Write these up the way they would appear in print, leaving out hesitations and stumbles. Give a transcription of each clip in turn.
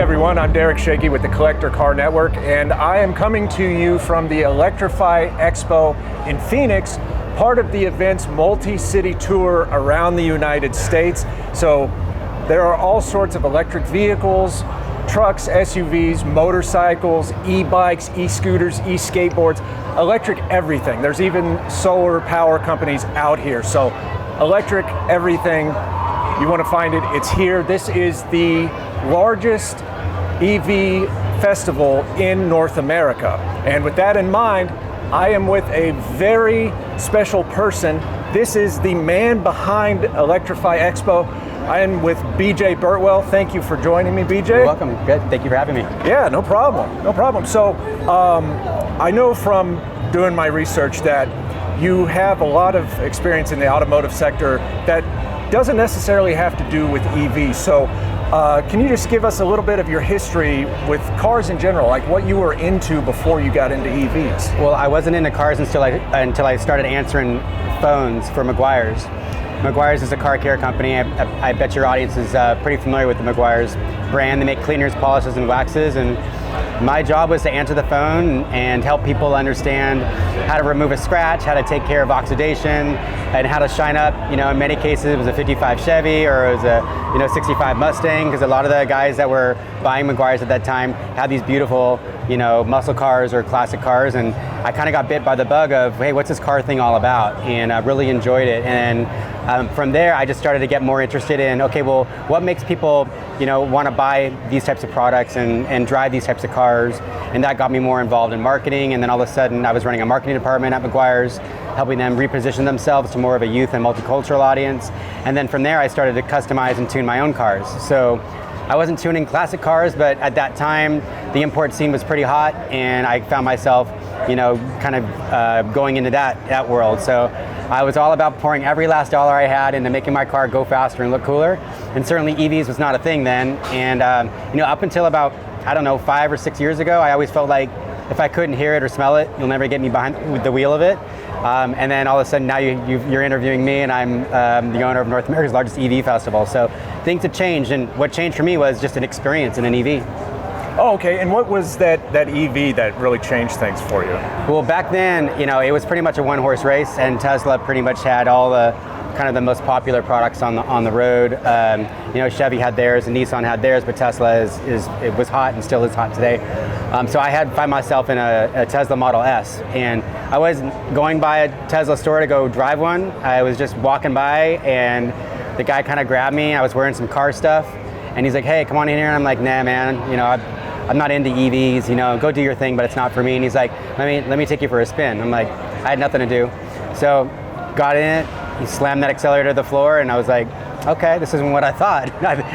everyone, I'm Derek Shaky with the Collector Car Network, and I am coming to you from the Electrify Expo in Phoenix, part of the event's multi-city tour around the United States. So there are all sorts of electric vehicles, trucks, SUVs, motorcycles, e-bikes, e-scooters, e-skateboards, electric everything. There's even solar power companies out here. So electric everything, you want to find it, it's here. This is the largest EV festival in North America. And with that in mind, I am with a very special person. This is the man behind Electrify Expo. I am with BJ Birtwell. Thank you for joining me, BJ. You're welcome. Good. Thank you for having me. Yeah, no problem. No problem. So I know from doing my research that you have a lot of experience in the automotive sector that doesn't necessarily have to do with EVs. So can you just give us a little bit of your history with cars in general, like what you were into before you got into EVs? Well, I wasn't into cars until I started answering phones for Meguiar's. Meguiar's is a car care company. I bet your audience is pretty familiar with the Meguiar's brand. They make cleaners, polishes, and waxes, and my job was to answer the phone and help people understand how to remove a scratch, how to take care of oxidation, and how to shine up. You know, in many cases it was a 55 Chevy or it was a 65 Mustang, because a lot of the guys that were buying Meguiar's at that time had these beautiful, muscle cars or classic cars, and I kind of got bit by the bug of, hey, what's this car thing all about? And I really enjoyed it. And from there, I just started to get more interested in, okay, well, what makes people, want to buy these types of products and drive these types of cars? And that got me more involved in marketing. And then all of a sudden, I was running a marketing department at Meguiar's, helping them reposition themselves to more of a youth and multicultural audience. And then from there, I started to customize and tune my own cars. So I wasn't tuning classic cars, but at that time, the import scene was pretty hot, and I found myself, kind of going into that world. So I was all about pouring every last dollar I had into making my car go faster and look cooler. And certainly EVs was not a thing then. And up until about, 5 or 6 years ago, I always felt like if I couldn't hear it or smell it, you'll never get me behind the wheel of it. And then all of a sudden now you're interviewing me, and I'm the owner of North America's largest EV festival. So things have changed, and what changed for me was just an experience in an EV. Oh, okay. And what was that EV that really changed things for you? Well, back then, it was pretty much a one-horse race, and Tesla pretty much had all the kind of the most popular products on the road. Chevy had theirs and Nissan had theirs, but Tesla it was hot and still is hot today. So I had find myself in a Tesla Model S, and I wasn't going by a Tesla store to go drive one. I was just walking by, and the guy kind of grabbed me. I was wearing some car stuff, and he's like, "Hey, come on in here." And I'm like, "Nah, man. I'm not into EVs. Go do your thing, but it's not for me." And he's like, "Let me take you for a spin." I'm like, I had nothing to do, so got in it. He slammed that accelerator to the floor, and I was like, okay, this isn't what I thought.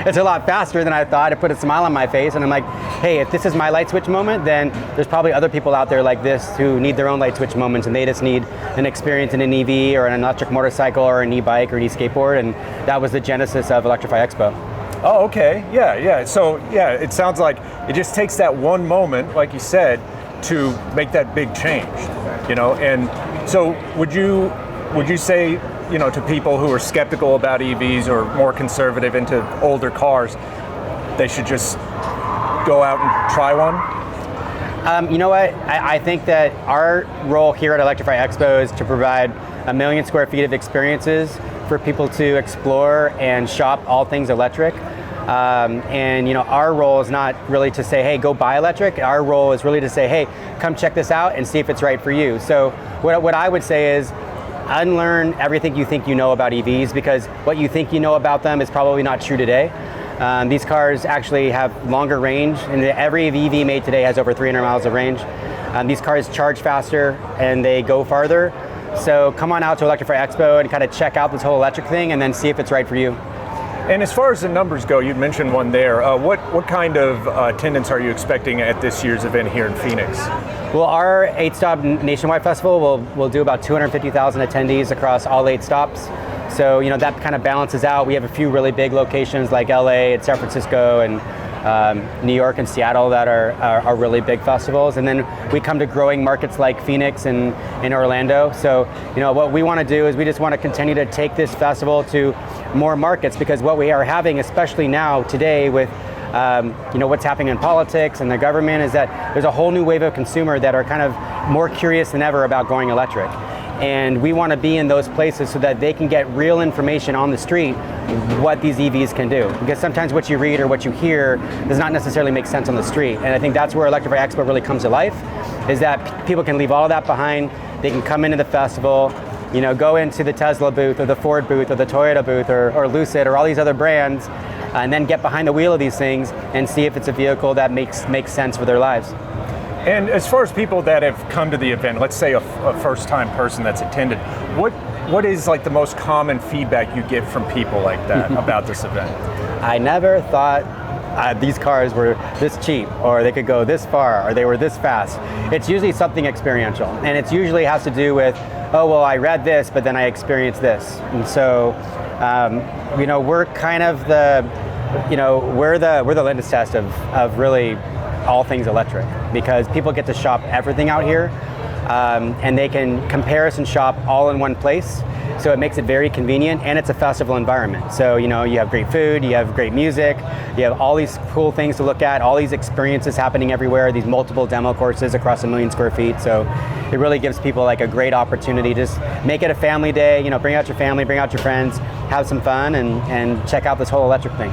It's a lot faster than I thought. It put a smile on my face, and I'm like, hey, if this is my light switch moment, then there's probably other people out there like this who need their own light switch moments, and they just need an experience in an EV or an electric motorcycle or an e-bike or an e-skateboard, and that was the genesis of Electrify Expo. Oh, okay. Yeah. So, it sounds like it just takes that one moment, like you said, to make that big change, And so would you say, to people who are skeptical about EVs or more conservative into older cars, they should just go out and try one? You know what? I think that our role here at Electrify Expo is to provide 1 million square feet of experiences for people to explore and shop all things electric. Our role is not really to say, hey, go buy electric. Our role is really to say, hey, come check this out and see if it's right for you. So what I would say is, unlearn everything you think you know about EVs, because what you think you know about them is probably not true today. These cars actually have longer range, and every EV made today has over 300 miles of range. These cars charge faster and they go farther. So come on out to Electrify Expo and kind of check out this whole electric thing, and then see if it's right for you. And as far as the numbers go, you mentioned one there. What kind of attendance are you expecting at this year's event here in Phoenix? Well, our 8-stop nationwide festival will do about 250,000 attendees across all 8 stops. So that kind of balances out. We have a few really big locations like LA and San Francisco and New York and Seattle that are really big festivals, and then we come to growing markets like Phoenix and Orlando. So what we want to do is we just want to continue to take this festival to more markets, because what we are having, especially now today with what's happening in politics and the government, is that there's a whole new wave of consumer that are kind of more curious than ever about going electric. And we want to be in those places so that they can get real information on the street what these EVs can do. Because sometimes what you read or what you hear does not necessarily make sense on the street. And I think that's where Electrify Expo really comes to life, is that people can leave all of that behind. They can come into the festival, go into the Tesla booth or the Ford booth or the Toyota booth or Lucid or all these other brands, and then get behind the wheel of these things and see if it's a vehicle that makes sense for their lives. And as far as people that have come to the event, let's say a first-time person that's attended, what is like the most common feedback you get from people like that about this event? I never thought these cars were this cheap, or they could go this far, or they were this fast. It's usually something experiential, and it usually has to do with, oh, well, I read this, but then I experienced this. And so, we're kind of we're the litmus test of really all things electric, because people get to shop everything out here, and they can comparison shop all in one place. So it makes it very convenient, and it's a festival environment. So you have great food, you have great music, you have all these cool things to look at, all these experiences happening everywhere, these multiple demo courses across 1 million square feet. So it really gives people like a great opportunity to just make it a family day, bring out your family, bring out your friends, have some fun, and check out this whole electric thing.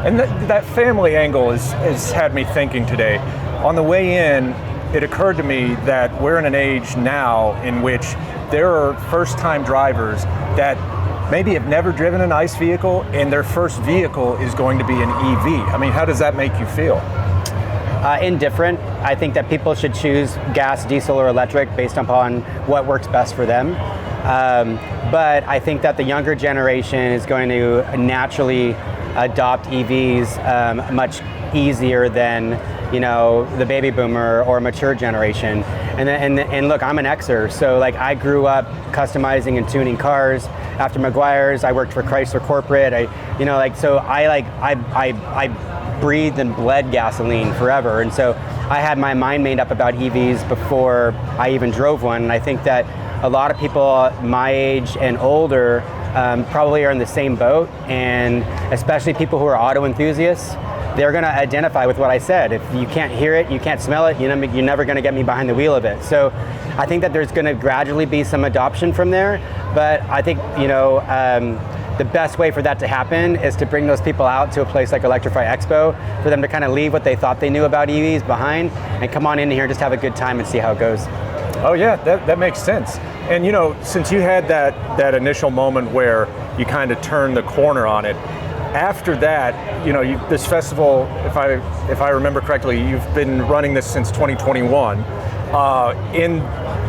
And that family angle has had me thinking today. On the way in, it occurred to me that we're in an age now in which there are first-time drivers that maybe have never driven an ICE vehicle, and their first vehicle is going to be an EV. I mean, how does that make you feel? Indifferent. I think that people should choose gas, diesel, or electric based upon what works best for them. But I think that the younger generation is going to naturally adopt EVs much easier than the baby boomer or mature generation. And look, I'm an Xer, so like I grew up customizing and tuning cars. After Meguiar's, I worked for Chrysler Corporate. I breathed and bled gasoline forever, and so I had my mind made up about EVs before I even drove one. And I think that a lot of people my age and older probably are in the same boat, and especially people who are auto enthusiasts, they're going to identify with what I said. If you can't hear it, you can't smell it, you're never going to get me behind the wheel of it. So I think that there's going to gradually be some adoption from there, but I think the best way for that to happen is to bring those people out to a place like Electrify Expo, for them to kind of leave what they thought they knew about EVs behind and come on in here and just have a good time and see how it goes. Oh yeah, that makes sense. And since you had that initial moment where you kind of turned the corner on it, after that, this festival, if I remember correctly, you've been running this since 2021. In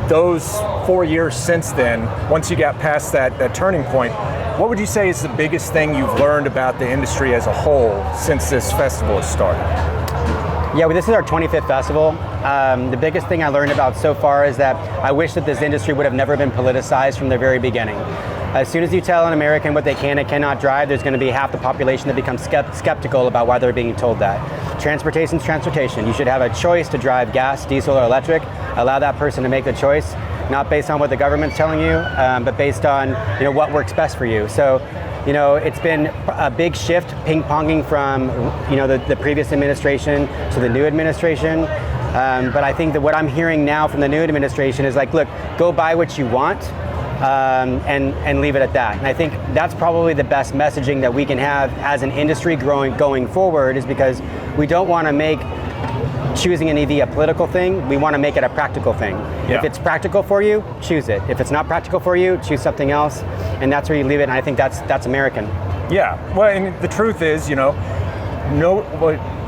those 4 years since then, once you got past that turning point, what would you say is the biggest thing you've learned about the industry as a whole since this festival has started? Yeah, well, this is our 25th festival. The biggest thing I learned about so far is that I wish that this industry would have never been politicized from the very beginning. As soon as you tell an American what they can and cannot drive, there's going to be half the population that becomes skeptical about why they're being told that. Transportation's transportation. You should have a choice to drive gas, diesel, or electric. Allow that person to make the choice, not based on what the government's telling you, but based on what works best for you. So, it's been a big shift, ping-ponging from the previous administration to the new administration. But I think that what I'm hearing now from the new administration is like, look, go buy what you want. And leave it at that. And I think that's probably the best messaging that we can have as an industry going forward, is because we don't want to make choosing an EV a political thing. We want to make it a practical thing. Yeah. If it's practical for you, choose it. If it's not practical for you, choose something else. And that's where you leave it. And I think that's American. Yeah. Well, and the truth is,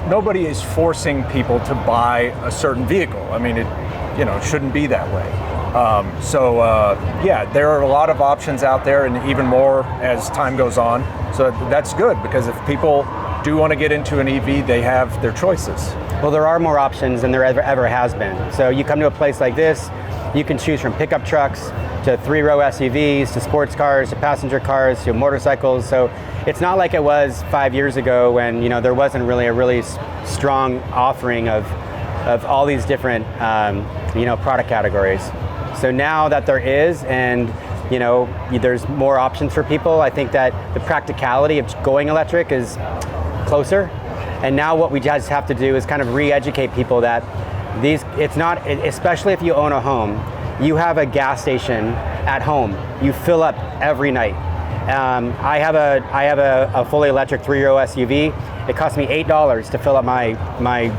nobody is forcing people to buy a certain vehicle. I mean, it shouldn't be that way. There are a lot of options out there, and even more as time goes on. So that's good, because if people do want to get into an EV, they have their choices. Well, there are more options than there ever has been. So you come to a place like this, you can choose from pickup trucks to 3-row SUVs to sports cars to passenger cars to motorcycles. So it's not like it was 5 years ago when there wasn't really a really strong offering of all these different product categories. So now that there is, and there's more options for people, I think that the practicality of going electric is closer, And now what we just have to do is kind of re-educate people that it's not, especially if you own a home, you have a gas station at home. You fill up every night. I have a fully electric 3-row SUV. It cost me $8 to fill up my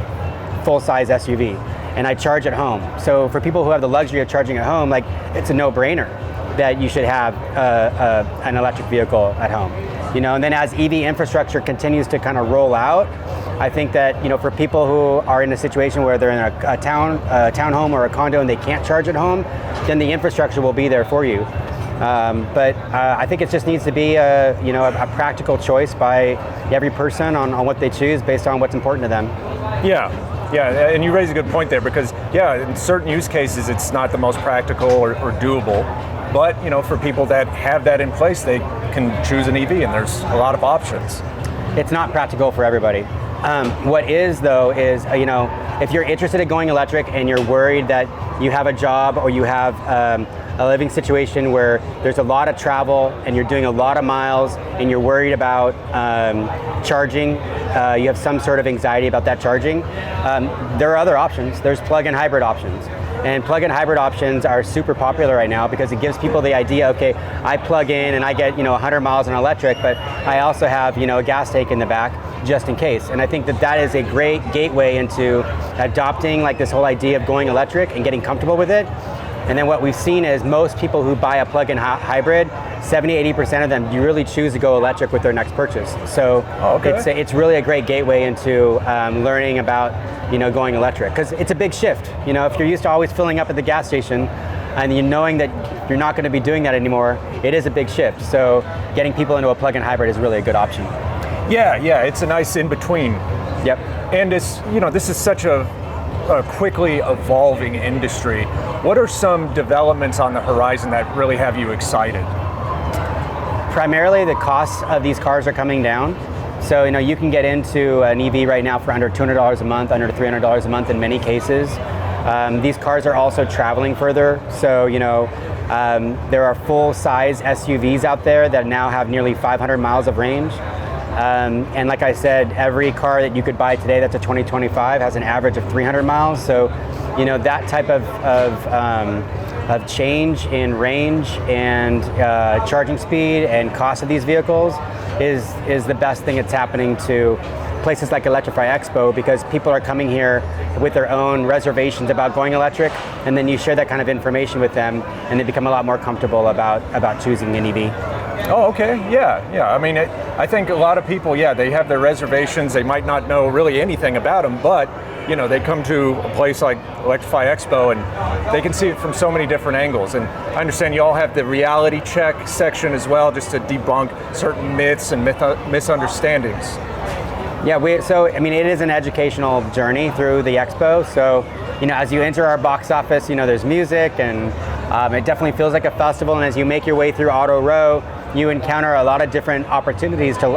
full-size SUV, and I charge at home. So for people who have the luxury of charging at home, like, it's a no-brainer that you should have an electric vehicle at home. And then as EV infrastructure continues to kind of roll out, I think that for people who are in a situation where they're in a townhome or a condo and they can't charge at home, then the infrastructure will be there for you. But I think it just needs to be a practical choice by every person on what they choose based on what's important to them. Yeah, and you raise a good point there, because in certain use cases it's not the most practical or doable. But for people that have that in place, they can choose an EV, and there's a lot of options. It's not practical for everybody. What is, though, is if you're interested in going electric and you're worried that you have a job or you have a living situation where there's a lot of travel and you're doing a lot of miles and you're worried about charging, you have some sort of anxiety about that charging, there are other options. There's plug-in hybrid options. And plug-in hybrid options are super popular right now because it gives people the idea, okay, I plug in and I get 100 miles on electric, but I also have a gas tank in the back just in case. And I think that is a great gateway into adopting like this whole idea of going electric and getting comfortable with it. And then what we've seen is most people who buy a plug-in hybrid, 70-80% of them really choose to go electric with their next purchase. So it's really a great gateway into learning about going electric, because it's a big shift. If you're used to always filling up at the gas station and you knowing that you're not going to be doing that anymore, it is a big shift. So getting people into a plug-in hybrid is really a good option. Yeah, it's a nice in-between. Yep. And it's this is such a quickly evolving industry. What are some developments on the horizon that really have you excited? Primarily, the costs of these cars are coming down. So you can get into an EV right now for under $200 a month, under $300 a month in many cases. These cars are also traveling further. So there are full-size SUVs out there that now have nearly 500 miles of range. And like I said, every car that you could buy today that's a 2025 has an average of 300 miles. So, that type of change in range and charging speed and cost of these vehicles is the best thing that's happening to places like Electrify Expo, because people are coming here with their own reservations about going electric, and then you share that kind of information with them and they become a lot more comfortable about choosing an EV. Oh, okay. Yeah. I mean, I think a lot of people, they have their reservations. They might not know really anything about them, but they come to a place like Electrify Expo and they can see it from so many different angles. And I understand you all have the reality check section as well, just to debunk certain myths and misunderstandings. Yeah, it is an educational journey through the expo. So, as you enter our box office, there's music, and it definitely feels like a festival. And as you make your way through Auto Row, you encounter a lot of different opportunities to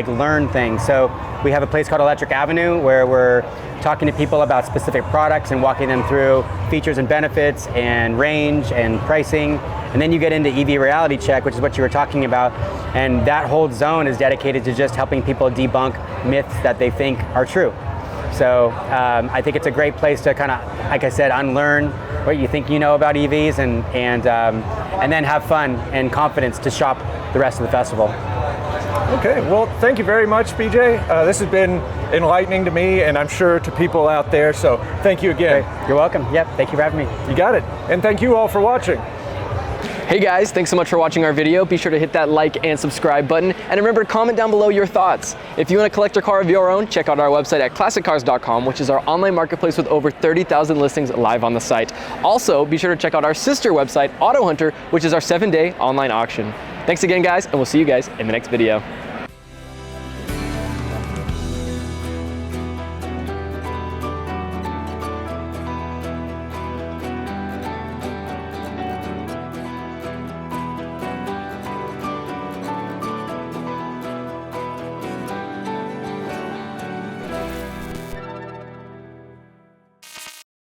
learn things. So we have a place called Electric Avenue where we're talking to people about specific products and walking them through features and benefits and range and pricing. And then you get into EV Reality Check, which is what you were talking about. And that whole zone is dedicated to just helping people debunk myths that they think are true. So I think it's a great place to kind of, like I said, unlearn what you think you know about EVs and then have fun and confidence to shop the rest of the festival. Okay, well, thank you very much, BJ. This has been enlightening to me, and I'm sure to people out there, so thank you again. Okay. You're welcome. Yep, thank you for having me. You got it. And thank you all for watching. Hey guys, thanks so much for watching our video. Be sure to hit that like and subscribe button. And remember, comment down below your thoughts. If you want to collect a car of your own, check out our website at classiccars.com, which is our online marketplace with over 30,000 listings live on the site. Also, be sure to check out our sister website, Auto Hunter, which is our 7-day online auction. Thanks again, guys, and we'll see you guys in the next video.